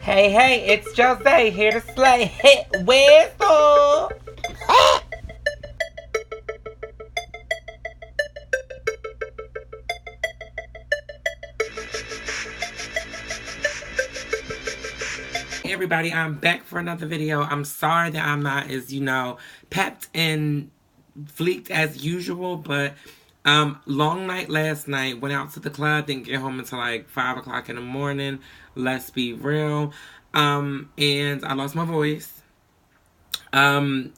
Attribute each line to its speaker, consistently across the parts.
Speaker 1: Hey, hey, it's Jose here to slay. Hey, where's the... Everybody, I'm back for another video. I'm sorry that I'm not as, pepped and fleeked as usual, but long night last night. Went out to the club, didn't get home until like 5 o'clock in the morning. Let's be real. And I lost my voice. And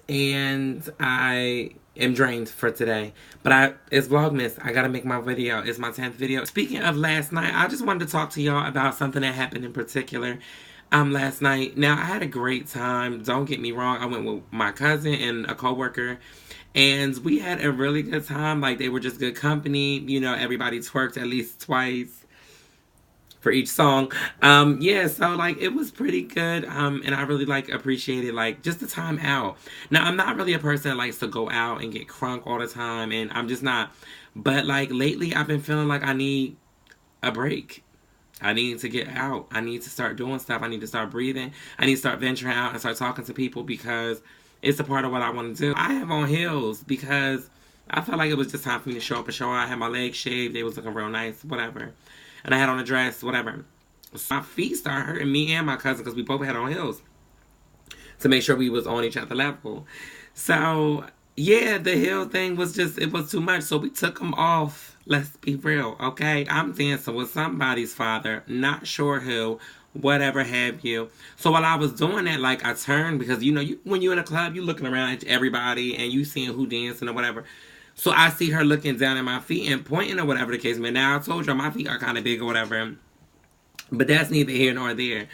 Speaker 1: I am drained for today. But it's Vlogmas. I gotta make my video. It's my 10th video. Speaking of last night, I just wanted to talk to y'all about something that happened in particular. Last night. Now, I had a great time. Don't get me wrong. I went with my cousin and a coworker, and we had a really good time. Like, they were just good company. You know, everybody twerked at least twice for each song. Yeah, so, like, it was pretty good. And I really, like, appreciated, like, just the time out. Now, I'm not really a person that likes to go out and get crunk all the time, and I'm just not. But, like, lately, I've been feeling like I need a break. I need to get out. I need to start doing stuff. I need to start breathing. I need to start venturing out and start talking to people because it's a part of what I want to do. I have on heels because I felt like it was just time for me to show up and show out. I had my legs shaved. They was looking real nice, whatever. And I had on a dress, whatever. So my feet started hurting, me and my cousin, because we both had on heels to make sure we was on each other level. So, yeah, the heel thing was just, it was too much. So we took them off. Let's be real, okay? I'm dancing with somebody's father, not sure who, whatever have you. So while I was doing that, like, I turned because, when you're in a club, you're looking around at everybody and you seeing who dancing or whatever. So I see her looking down at my feet and pointing or whatever the case may be. Now, I told you my feet are kind of big or whatever, but that's neither here nor there.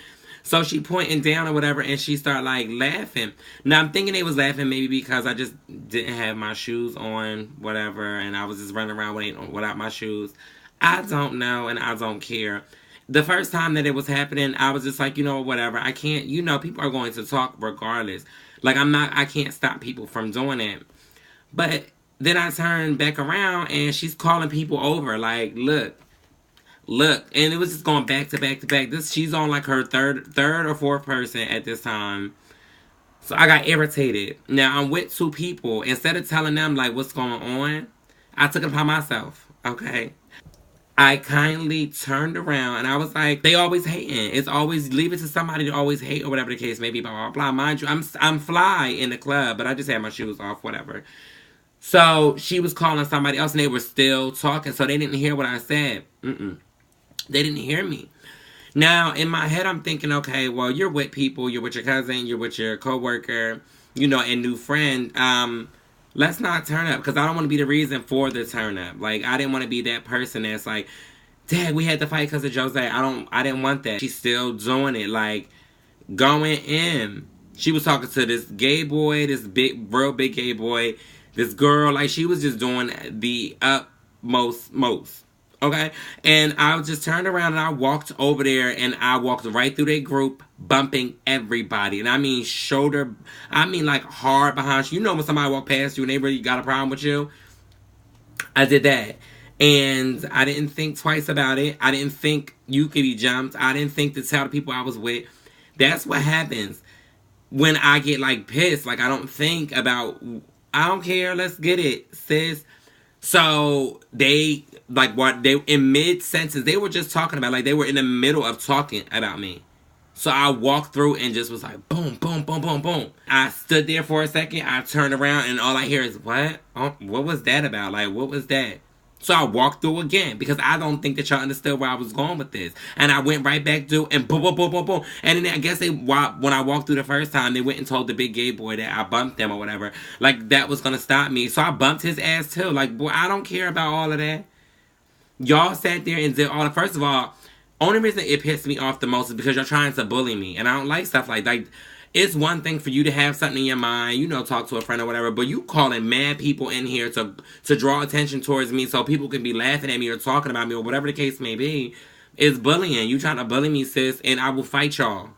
Speaker 1: So she pointing down or whatever, and she started, like, laughing. Now, I'm thinking they was laughing maybe because I just didn't have my shoes on, whatever, and I was just running around without my shoes. I don't know, and I don't care. The first time that it was happening, I was just like, whatever. I can't, people are going to talk regardless. Like, I can't stop people from doing it. But then I turned back around, and she's calling people over, like, look, and it was just going back to back to back. She's on like her third or fourth person at this time. So I got irritated. Now I'm with two people. Instead of telling them like what's going on, I took it upon myself. Okay. I kindly turned around and I was like, they always hating. It's always leave it to somebody to always hate or whatever the case may be. Blah blah blah. Mind you, I'm fly in the club, but I just had my shoes off, whatever. So she was calling somebody else and they were still talking, so they didn't hear what I said. They didn't hear me. Now, in my head, I'm thinking, okay, well, you're with people. You're with your cousin. You're with your coworker, and new friend. Let's not turn up because I don't want to be the reason for the turn up. Like, I didn't want to be that person that's like, Dad, we had to fight because of Jose. I didn't want that. She's still doing it, like, going in. She was talking to this gay boy, this real big gay boy, this girl. Like, she was just doing the most. Okay, and I just turned around and I walked over there and I walked right through their group, bumping everybody. And I mean like hard behind you. You know when somebody walk past you and they really got a problem with you? I did that. And I didn't think twice about it. I didn't think you could be jumped. I didn't think to tell the people I was with. That's what happens when I get like pissed. Like I don't care, let's get it, sis. So they in mid-sentence, they were just talking about, like, they were in the middle of talking about me. So I walked through and just was like, boom, boom, boom, boom, boom. I stood there for a second. I turned around and all I hear is, what? Oh, what was that about? Like, what was that? So I walked through again because I don't think that y'all understood where I was going with this. And I went right back through and boom, boom, boom, boom, boom. And then I guess when I walked through the first time, they went and told the big gay boy that I bumped them or whatever. Like, that was going to stop me. So I bumped his ass too. Like, boy, I don't care about all of that. Y'all sat there and did all the... First of all, only reason it pissed me off the most is because you're trying to bully me. And I don't like stuff like that. It's one thing for you to have something in your mind, talk to a friend or whatever, but you calling mad people in here to draw attention towards me so people can be laughing at me or talking about me or whatever the case may be, is bullying. You trying to bully me, sis, and I will fight y'all.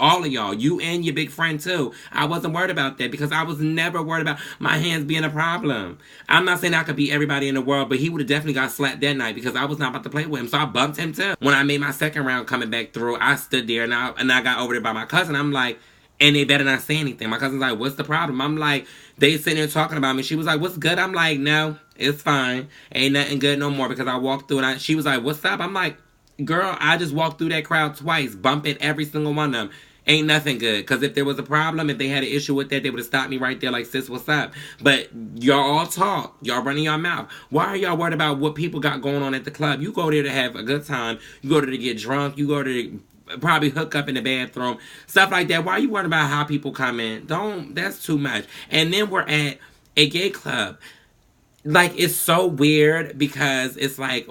Speaker 1: All of y'all. You and your big friend, too. I wasn't worried about that because I was never worried about my hands being a problem. I'm not saying I could beat everybody in the world, but he would have definitely got slapped that night because I was not about to play with him. So I bumped him, too. When I made my second round coming back through, I stood there and I got over there by my cousin. I'm like, and they better not say anything. My cousin's like, what's the problem? I'm like, they sitting there talking about me. She was like, what's good? I'm like, no, it's fine. Ain't nothing good no more because I walked through and she was like, what's up? I'm like, girl, I just walked through that crowd twice, bumping every single one of them. Ain't nothing good. Because if there was a problem, if they had an issue with that, they would have stopped me right there like, sis, what's up? But y'all all talk. Y'all running your mouth. Why are y'all worried about what people got going on at the club? You go there to have a good time. You go there to get drunk. You go there to probably hook up in the bathroom. Stuff like that. Why are you worried about how people come in? That's too much. And then we're at a gay club. Like, it's so weird because it's like,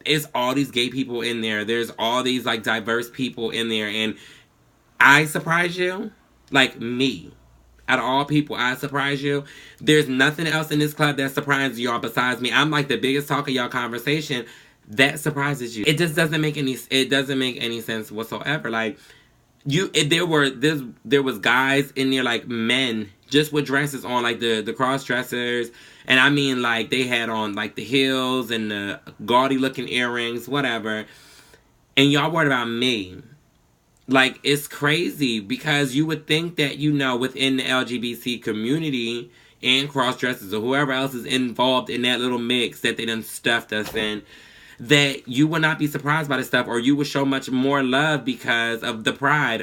Speaker 1: it's all these gay people in there. There's all these, like, diverse people in there. And I surprise you? Like, me. Out of all people, I surprise you. There's nothing else in this club that surprises y'all besides me. I'm like the biggest talk of y'all conversation. That surprises you. It just doesn't make any sense whatsoever. Like, there was guys in there, like men, just with dresses on, like the cross dressers. And I mean, like, they had on like the heels and the gaudy looking earrings, whatever. And y'all worried about me. Like, it's crazy because you would think that, you know, within the LGBT community and cross-dressers or whoever else is involved in that little mix that they done stuffed us in, that you would not be surprised by this stuff, or you would show much more love because of the pride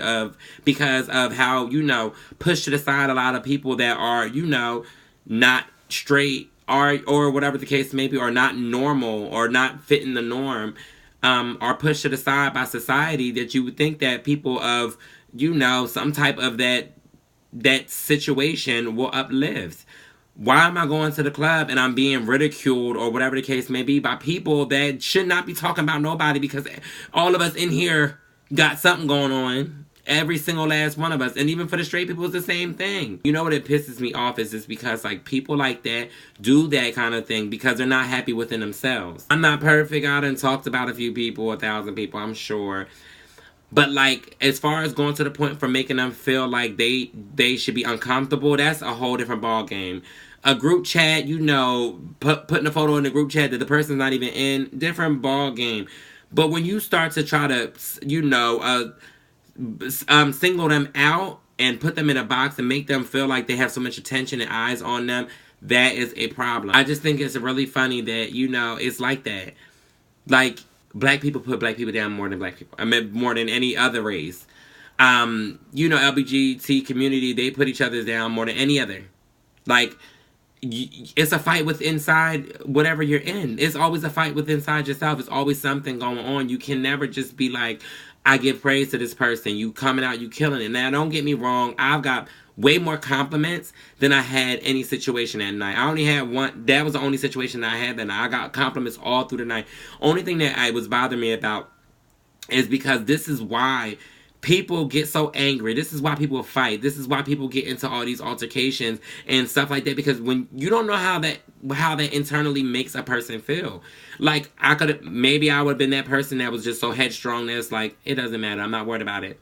Speaker 1: because of how, you know, push to the side a lot of people that are, you know, not straight or whatever the case may be, or not normal or not fitting the norm. Are pushed to the side by society, that you would think that people of, you know, some type of that situation will uplift. Why am I going to the club and I'm being ridiculed or whatever the case may be by people that should not be talking about nobody, because all of us in here got something going on. Every single last one of us. And even for the straight people, it's the same thing. You know what it pisses me off is just because, like, people like that do that kind of thing because they're not happy within themselves. I'm not perfect. I done talked about a few people, 1,000 people, I'm sure. But, like, as far as going to the point for making them feel like they should be uncomfortable, that's a whole different ball game. A group chat, you know, putting a photo in the group chat that the person's not even in, different ball game. But when you start to try to, you know, single them out and put them in a box and make them feel like they have so much attention and eyes on them, that is a problem. I just think it's really funny that, you know, it's like that. Like, black people put black people down more than black people. I mean, more than any other race. You know, LGBT community, they put each other down more than any other. Like, it's a fight with inside whatever you're in. It's always a fight with inside yourself. It's always something going on. You can never just be like, I give praise to this person. You coming out, you killing it. Now, don't get me wrong. I've got way more compliments than I had any situation that night. I only had one. That was the only situation that I had that night. I got compliments all through the night. Only thing that I was bothering me about is because this is why people get so angry. This is why people fight. This is why people get into all these altercations and stuff like that. Because when you don't know how that internally makes a person feel. Like, maybe I would have been that person that was just so headstrong that it's like, it doesn't matter. I'm not worried about it.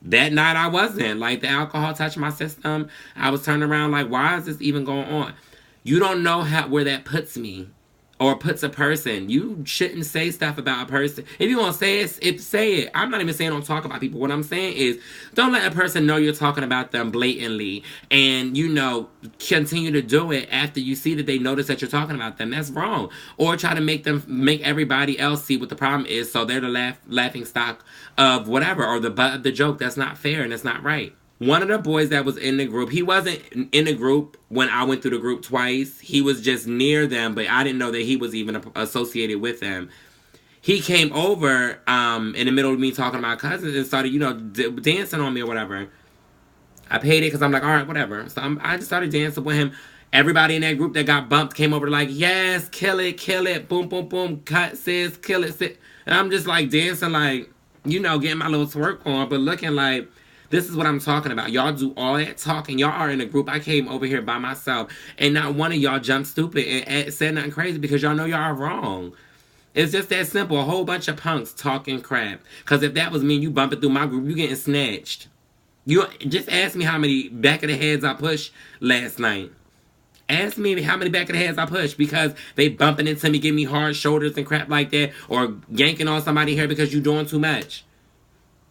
Speaker 1: That night I wasn't. Like, the alcohol touched my system. I was turning around like, why is this even going on? You don't know where that puts me. Or puts a person. You shouldn't say stuff about a person. If you want to say it, say it. I'm not even saying don't talk about people. What I'm saying is, don't let a person know you're talking about them blatantly. And, you know, continue to do it after you see that they notice that you're talking about them. That's wrong. Or try to make everybody else see what the problem is, so they're the laughing stock of whatever, or the butt of the joke. That's not fair and it's not right. One of the boys that was in the group, he wasn't in the group when I went through the group twice. He was just near them, but I didn't know that he was even associated with them. He came over in the middle of me talking to my cousins and started, you know, dancing on me or whatever. I paid it because I'm like, all right, whatever. So I just started dancing with him. Everybody in that group that got bumped came over like, yes, kill it, boom, boom, boom, cut, sis, kill it, sis. And I'm just like dancing like, you know, getting my little twerk on, but looking like, this is what I'm talking about. Y'all do all that talking. Y'all are in a group. I came over here by myself. And not one of y'all jumped stupid and said nothing crazy because y'all know y'all are wrong. It's just that simple. A whole bunch of punks talking crap. Because if that was me and you bumping through my group, you getting snatched. You just ask me how many back of the heads I pushed last night. Ask me how many back of the heads I pushed because they bumping into me, giving me hard shoulders and crap like that, or yanking on somebody's hair because you doing too much.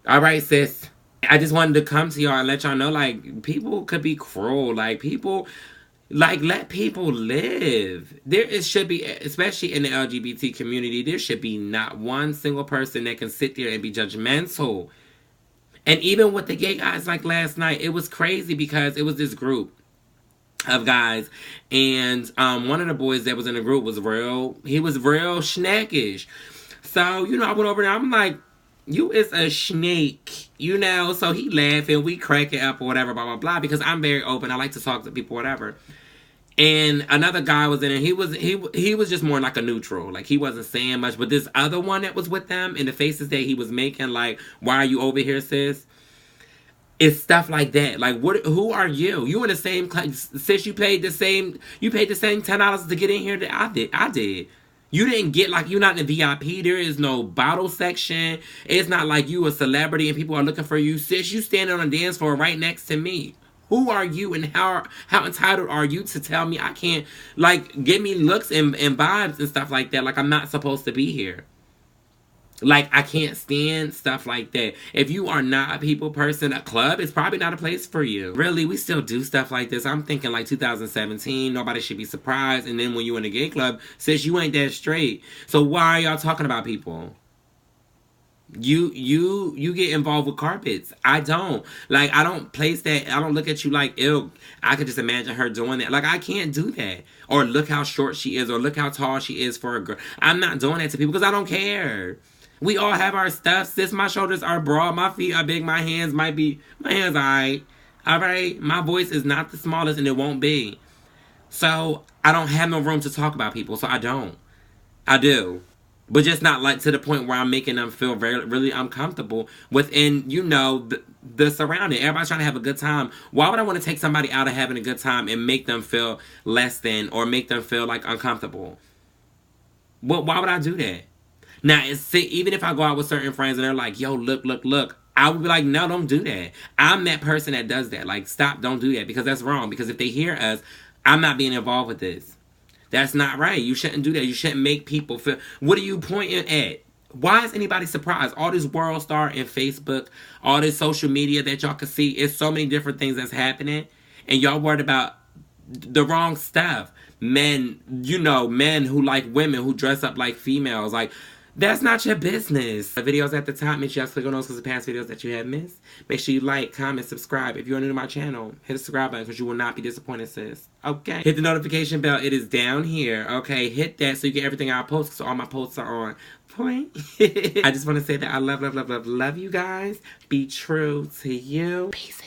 Speaker 1: All right, sis. I just wanted to come to y'all and let y'all know, like, people could be cruel. Like, people, like, let people live. It should be, especially in the LGBT community, there should be not one single person that can sit there and be judgmental. And even with the gay guys, like last night, it was crazy because it was this group of guys, and one of the boys that was in the group was real snackish. So, you know, I went over there, I'm like, you is a snake, you know? So he laughing, we cracking up or whatever, blah, blah, blah, because I'm very open. I like to talk to people, whatever. And another guy was in it. He was just more like a neutral. Like, he wasn't saying much. But this other one that was with them, and the faces that he was making, like, why are you over here, sis? It's stuff like that. Like, who are you? You in the same class. Sis, you paid the same $10 to get in here that I did. You didn't get, like, you're not in the VIP. There is no bottle section. It's not like you a celebrity and people are looking for you. Sis, you standing on a dance floor right next to me. Who are you and how entitled are you to tell me I can't, like, give me looks and vibes and stuff like that? Like, I'm not supposed to be here. Like, I can't stand stuff like that. If you are not a people person, a club is probably not a place for you. Really, we still do stuff like this. I'm thinking like 2017, nobody should be surprised. And then when you in a gay club, sis, you ain't that straight. So why are y'all talking about people? You get involved with carpets. I don't. Like, I don't place that. I don't look at you like, ew. I could just imagine her doing that. Like, I can't do that. Or look how short she is. Or look how tall she is for a girl. I'm not doing that to people because I don't care. We all have our stuff. Sis, my shoulders are broad. My feet are big. My hands are alright. Alright? My voice is not the smallest and it won't be. So, I don't have no room to talk about people. So, I don't. I do. But just not like to the point where I'm making them feel really uncomfortable within, you know, the surrounding. Everybody's trying to have a good time. Why would I want to take somebody out of having a good time and make them feel less than or make them feel like uncomfortable? Well, why would I do that? Now, even if I go out with certain friends and they're like, yo, look, I would be like, no, don't do that. I'm that person that does that. Like, stop, don't do that because that's wrong. Because if they hear us, I'm not being involved with this. That's not right. You shouldn't do that. You shouldn't make people feel... What are you pointing at? Why is anybody surprised? All this WorldStarr and Facebook, all this social media that y'all can see, it's so many different things that's happening. And y'all worried about the wrong stuff. Men, you know, men who like women, who dress up like females. Like, that's not your business. The videos at the top, make sure you guys click on those because the past videos that you have missed. Make sure you like, comment, subscribe. If you're new to my channel, hit the subscribe button because you will not be disappointed, sis. Okay? Hit the notification bell. It is down here. Okay? Hit that so you get everything I post because all my posts are on point. I just want to say that I love you guys. Be true to you. Peace.